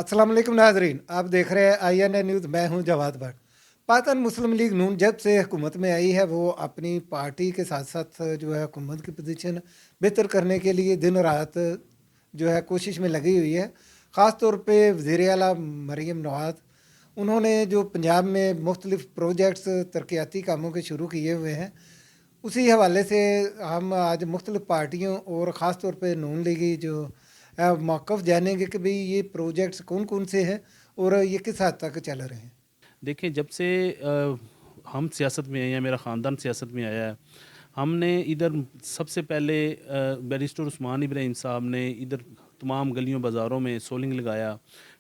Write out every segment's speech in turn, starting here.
अस्सलाम वालेकुम नाजरीन, आप देख रहे हैं INA न्यूज़। मैं हूं जवाद भट्ट। पाकिस्तान मुस्लिम लीग नून जब से हुकूमत में आई है वो अपनी पार्टी के साथ साथ जो है हुकूमत की पोजीशन बेहतर करने के लिए दिन रात जो है कोशिश में लगी हुई है। ख़ास तौर पे वज़ीर आला मरीम नवाज़, उन्होंने जो पंजाब में मुख्तलिफ प्रोजेक्ट्स तरक्याती कामों के शुरू किए हुए हैं, उसी हवाले से हम आज मुख्तलिफ पार्टियों और ख़ास तौर पे नून लीगी जो मौक़िफ़ जानेंगे कि भाई ये प्रोजेक्ट्स कौन कौन से हैं और ये किस हद तक चल रहे हैं। देखिए, जब से हम सियासत में आए हैं, मेरा ख़ानदान सियासत में आया है, हमने इधर सबसे पहले बैरिस्टर उस्मान इब्राहिम साहब ने इधर तमाम गलियों बाज़ारों में सोलिंग लगाया।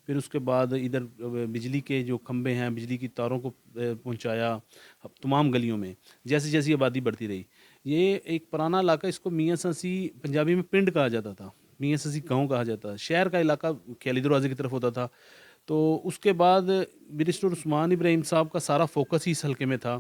फिर उसके बाद इधर बिजली के जो खंभे हैं, बिजली की तारों को पहुंचाया तमाम गलियों में। जैसे जैसी आबादी बढ़ती रही, ये एक पुराना इलाका, इसको मियाँ ससी पंजाबी में पिंड कहा जाता था, मियाँ ससी गाँव कहा जाता था। शहर का इलाका खैली दरवाजे की तरफ होता था। तो उसके बाद बैरिस्टर उस्मान इब्राहिम साहब का सारा फोकस ही इस हल्के में था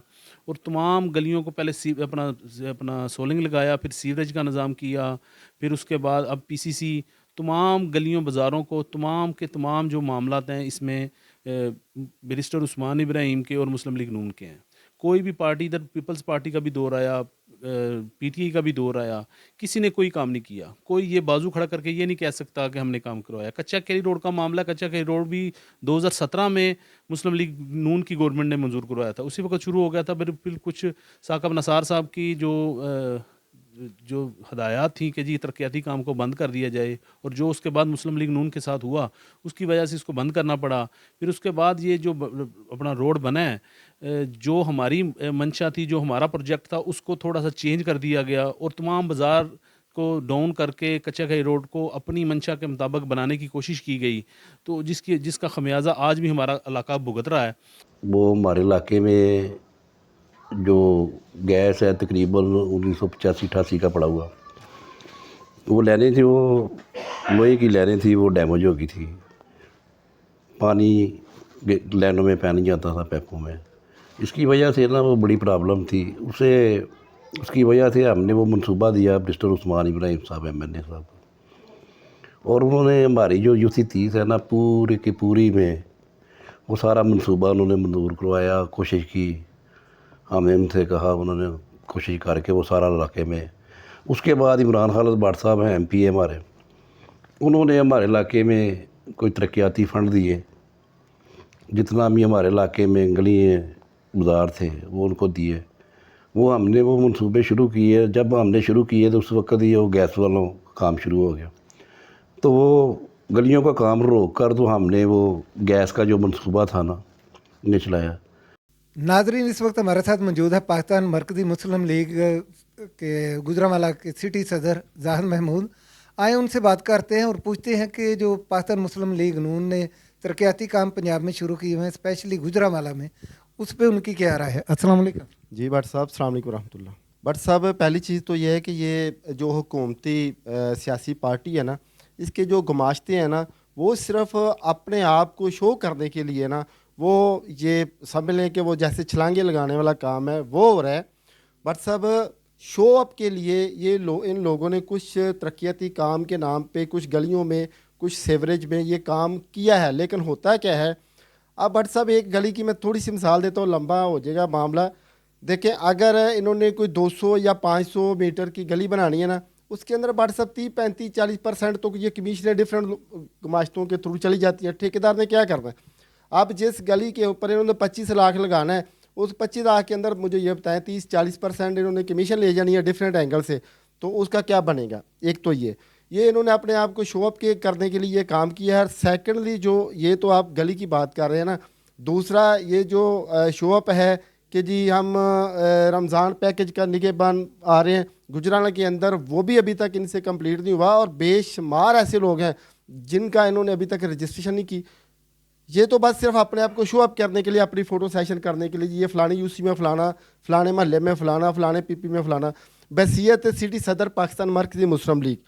और तमाम गलियों को पहले अपना सोलिंग लगाया, फिर सीवरेज का निज़ाम किया, फिर उसके बाद अब PCC तमाम गलियों बाज़ारों को तमाम के तमाम जो मामलात हैं इसमें बैरिस्टर उस्मान इब्राहिम के और मुस्लिम लीग नून के हैं। कोई भी पार्टी, इधर पीपल्स पार्टी का भी दौर आया, PTI का भी दौर आया, किसी ने कोई काम नहीं किया। कोई ये बाजू खड़ा करके ये नहीं कह सकता कि हमने काम करवाया। कच्चा कैरी रोड का मामला, कच्चा कैरी रोड भी 2017 में मुस्लिम लीग नून की गवर्नमेंट ने मंजूर करवाया था, उसी वक्त शुरू हो गया था। फिर कुछ साकब नसार साहब की जो हदायत थी कि जी तरक्याती काम को बंद कर दिया जाए, और जो उसके बाद मुस्लिम लीग नून के साथ हुआ उसकी वजह से इसको बंद करना पड़ा। फिर उसके बाद ये जो अपना रोड बना है, जो हमारी मंशा थी, जो हमारा प्रोजेक्ट था, उसको थोड़ा सा चेंज कर दिया गया और तमाम बाज़ार को डाउन करके कच्चा खाई रोड को अपनी मंशा के मुताबिक बनाने की कोशिश की गई, तो जिसका खमियाजा आज भी हमारा इलाका भुगत रहा है। वो हमारे इलाके में जो गैस है तकरीबन 1985-88 का पड़ा हुआ, वो लाइनें थी, वो लोहे की लाइनें थी, वो डैमेज हो गई थी। पानी लाइनों में पानी जाता था पैपों में, इसकी वजह से ना वो बड़ी प्रॉब्लम थी। उसकी वजह से हमने वो मंसूबा दिया बैरिस्टर उस्मान इब्राहिम साहब MNA साहब, और उन्होंने हमारी जो यूसी 30 है ना पूरी की पूरी में वो सारा मंसूबा उन्होंने मंजूर करवाया, कोशिश की। हमने उनसे कहा, उन्होंने कोशिश करके वो सारा इलाके में। उसके बाद इमरान खालिद भट्ट साहब हैं, MP हमारे, उन्होंने हमारे इलाके में कोई तरक्याती फ़ंड दिए, जितना भी हमारे इलाके में गली बाज़ार थे वो उनको दिए। हमने वो मंसूबे शुरू किए। जब हमने शुरू किए तो उस वक्त ही वो गैस वालों का काम शुरू हो गया, तो वो गलियों का काम रोक कर तो हमने वो गैस का जो मंसूबा था ना ने चलाया। नाजरीन, इस वक्त हमारे साथ मौजूद है पाकिस्तान मरकज़ी मुस्लिम लीग के गुजरांवाला के सिटी सदर जाहिद महमूद। आए उनसे बात करते हैं और पूछते हैं कि जो पाकिस्तान मुस्लिम लीग नून ने तरक्याती काम पंजाब में शुरू किए हैं, स्पेशली गुजरांवाला में, उस पर उनकी क्या राय है। अस्सलाम वालेकुम। जी भट्ट साहब, अस्सलाम वालेकुम रहमतुल्लाह। भट्ट साहब, पहली चीज़ तो ये है कि ये जो हुकूमती सियासी पार्टी है ना, इसके जो गुमाश्ते हैं ना, वो सिर्फ अपने आप को शो करने के लिए ना, वो ये समझ लें कि वो जैसे छलांगे लगाने वाला काम है वो हो रहा है। भट्ट साहब, शो अप के लिए इन लोगों ने कुछ तरक्याती काम के नाम पे कुछ गलियों में, कुछ सेवरेज में ये काम किया है, लेकिन होता क्या है। अब भट्ट साहब, एक गली की मैं थोड़ी सी मिसाल देता हूँ, लंबा हो जाएगा मामला। देखें, अगर इन्होंने कोई 200 या 500 मीटर की गली बनानी है ना, उसके अंदर भट्ट साहब 30-35-40% तो ये कमीशनें डिफरेंट गुमाश्तों के थ्रू चली जाती है। ठेकेदार ने क्या करना है, अब जिस गली के ऊपर इन्होंने 25 लाख लगाना है, उस 25 लाख के अंदर मुझे ये बताएं 30-40% इन्होंने कमीशन ले जानी है डिफरेंट एंगल से, तो उसका क्या बनेगा। एक तो ये इन्होंने अपने आप को शो अप के करने के लिए ये काम किया है। सेकेंडली, जो ये तो आप गली की बात कर रहे हैं ना, दूसरा ये जो शो अप है कि जी हम रमज़ान पैकेज का निगहबान आ रहे हैं गुजरांवाला के अंदर, वो भी अभी तक इनसे कंप्लीट नहीं हुआ, और बेशुमार ऐसे लोग हैं जिनका इन्होंने अभी तक रजिस्ट्रेशन नहीं की। ये तो बस सिर्फ अपने आप को शो अप करने के लिए, अपनी फ़ोटो सेशन करने के लिए, ये फ़लानी UC में फ़लाना, फ़लाने महल्ले में फ़लाना, फ़लाने PP में फ़लाना। बहसीयत सिटी सदर पाकिस्तान मरकज़ी मुस्लिम लीग,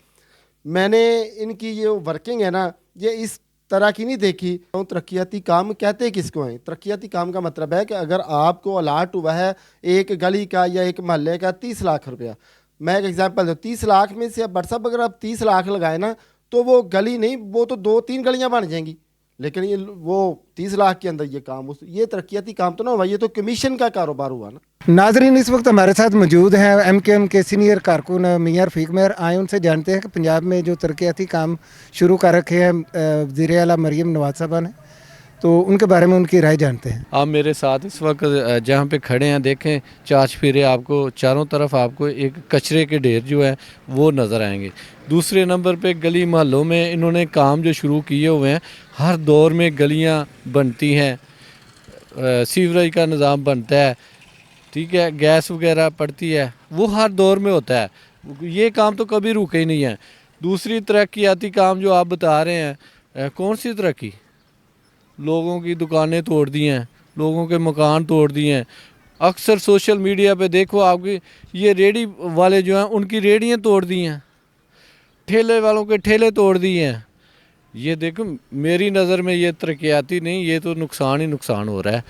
मैंने इनकी ये वर्किंग है ना, ये इस तरह की नहीं देखी। तरक्याती काम कहते किसको हैं? तरक्याती काम का मतलब है कि अगर आपको अलाट हुआ है एक गली का या एक महल्ले का 30 लाख रुपया, मैं एक एग्जांपल दूँ, 30 लाख में से अब भट्ट साहब अगर आप 30 लाख लगाए ना, तो वो गली नहीं, वो तो 2-3 गलियां बन जाएंगी। لیکن یہ وہ 30 لاکھ کے اندر یہ کام یہ ترقیاتی کام تو نہ ہوا, یہ تو کمیشن کا کاروبار ہوا نا. ناظرین اس وقت ہمارے ساتھ موجود ہیں ایم کیو ایم کے سینئر کارکن میاں رفیق مہر. آئے ان سے جانتے ہیں کہ پنجاب میں جو ترقیاتی کام شروع کر رکھے ہیں وزیر اعلیٰ مریم نواز صاحبہ نے, تو ان کے بارے میں ان کی رائے جانتے ہیں. آپ میرے ساتھ اس وقت جہاں پہ کھڑے ہیں دیکھیں چار چفیرے آپ کو چاروں طرف آپ کو ایک کچرے کے ڈھیر جو ہے وہ نظر آئیں گے. دوسرے نمبر پہ گلی محلوں میں انہوں نے کام جو شروع کیے ہوئے ہیں, ہر دور میں گلیاں بنتی ہیں, سیوریج کا نظام بنتا ہے, ٹھیک ہے, گیس وغیرہ پڑتی ہے, وہ ہر دور میں ہوتا ہے. یہ کام تو کبھی رکے ہی نہیں ہیں. دوسری ترقیاتی کام جو آپ بتا رہے ہیں, کون سی ترقی؟ لوگوں کی دکانیں توڑ دی ہیں, لوگوں کے مکان توڑ دیے ہیں. اکثر سوشل میڈیا پہ دیکھو آپ کی یہ ریڑھی والے جو ہیں ان کی ریڑھیاں توڑ دی ہیں, ٹھیلے والوں کے ٹھیلے توڑ دیے ہیں. یہ دیکھو میری نظر میں یہ ترقیاتی نہیں, یہ تو نقصان ہی نقصان ہو رہا ہے.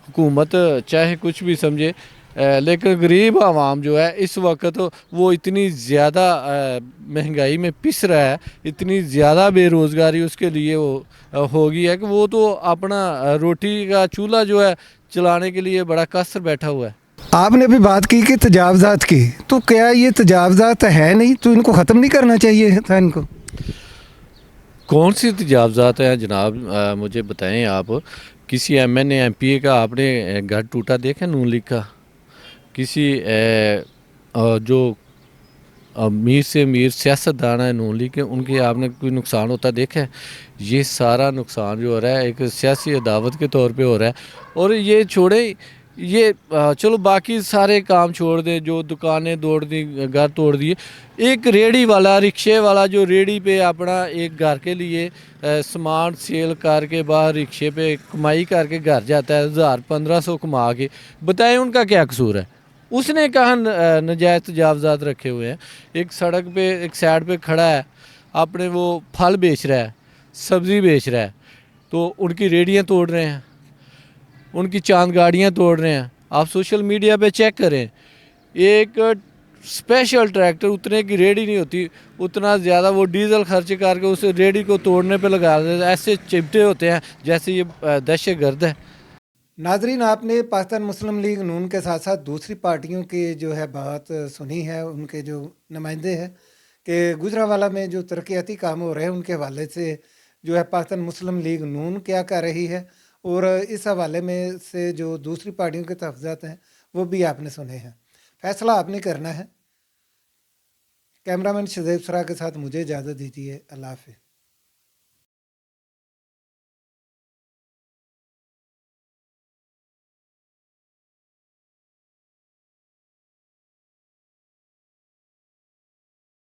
حکومت چاہے کچھ بھی سمجھے, لیکن غریب عوام جو ہے اس وقت وہ اتنی زیادہ مہنگائی میں پس رہا ہے, اتنی زیادہ بے روزگاری اس کے لیے وہ ہو گئی ہے کہ وہ تو اپنا روٹی کا چولہا جو ہے چلانے کے لیے بڑا قصر بیٹھا ہوا ہے. آپ نے بھی بات کی کہ تجاوزات کی, تو کیا یہ تجاوزات ہے نہیں تو ان کو ختم نہیں کرنا چاہیے تھا ان کو؟ کون سی تجاوزات ہیں جناب, مجھے بتائیں آپ. کسی M N A M P A کا آپ نے گھر ٹوٹا دیکھا نون لیگ کا؟ کسی جو امیر سے امیر سیاست دان ہے نون لیگ کے, ان کے آپ نے کوئی نقصان ہوتا دیکھا ہے؟ یہ سارا نقصان جو ہو رہا ہے ایک سیاسی عداوت کے طور پہ ہو رہا ہے. اور یہ چھوڑیں, یہ چلو باقی سارے کام چھوڑ دیں, جو دکانیں توڑ دی, گھر توڑ دیے. ایک ریڑھی والا, رکشے والا جو ریڑھی پہ اپنا ایک گھر کے لیے سامان سیل کر کے باہر رکشے پہ کمائی کر کے گھر جاتا ہے 1000-1500 کما کے, بتائیں ان کا کیا قصور ہے؟ اس نے کہاں نجائز تجاوزات رکھے ہوئے ہیں. ایک سڑک پہ ایک سائڈ پہ کھڑا ہے, اپنے وہ پھل بیچ رہا ہے, سبزی بیچ رہا ہے, تو ان کی ریڑیاں توڑ رہے ہیں, ان کی چاند گاڑیاں توڑ رہے ہیں. آپ سوشل میڈیا پہ چیک کریں, ایک اسپیشل ٹریکٹر اتنے کی ریڑھی نہیں ہوتی, اتنا زیادہ وہ ڈیزل خرچ کر کے اس ریڑھی کو توڑنے پہ لگا دیتے ہیں. ایسے چمٹے ہوتے ہیں جیسے یہ دہشت گرد ہے. ناظرین, آپ نے پاکستان مسلم لیگ نون کے ساتھ ساتھ دوسری پارٹیوں کی جو ہے بات سنی ہے, ان کے جو نمائندے ہیں, کہ گجرانوالہ میں جو ترقیاتی کام ہو رہے ہیں ان کے حوالے سے جو ہے پاکستان مسلم لیگ نون کیا کر رہی ہے, اور اس حوالے میں سے جو دوسری پارٹیوں کے تحفظات ہیں وہ بھی آپ نے سنے ہیں. فیصلہ آپ نے کرنا ہے. کیمرہ مین شذیب سرا کے ساتھ مجھے اجازت دیجیے. اللہ حافظ.